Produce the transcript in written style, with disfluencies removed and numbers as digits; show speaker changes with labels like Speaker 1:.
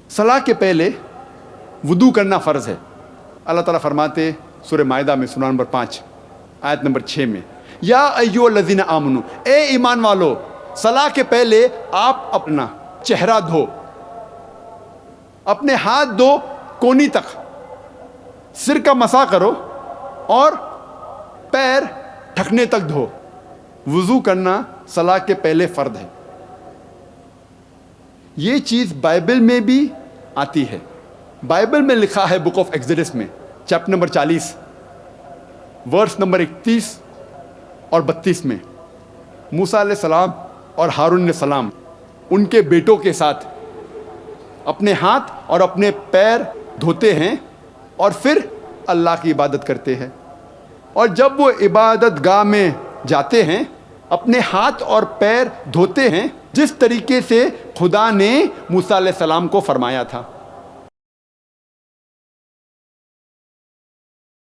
Speaker 1: صلاح کے پہلے وضو کرنا فرض ہے۔ اللہ تعالیٰ فرماتے سورہ مائدہ میں سورہ نمبر 5 آیت نمبر 6 میں، یا ایھا الذین آمنو، اے ایمان والو، صلاح کے پہلے آپ اپنا چہرہ دھو، اپنے ہاتھ دو کونی تک، سر کا مسح کرو اور پیر ڈھکنے تک دھو۔ وضو کرنا صلاح کے پہلے فرض ہے۔ یہ چیز بائبل میں بھی آتی ہے۔ بائبل میں لکھا ہے بک آف ایکسڈس میں چیپٹر نمبر 40 ورس نمبر 31 اور 32 میں، موسیٰ علیہ السلام اور ہارون علیہ السلام ان کے بیٹوں کے ساتھ اپنے ہاتھ اور اپنے پیر دھوتے ہیں اور پھر اللہ کی عبادت کرتے ہیں۔ اور جب وہ عبادت گاہ میں جاتے ہیں اپنے ہاتھ اور پیر دھوتے ہیں جس طریقے سے خدا نے موسیٰ علیہ السلام کو فرمایا تھا۔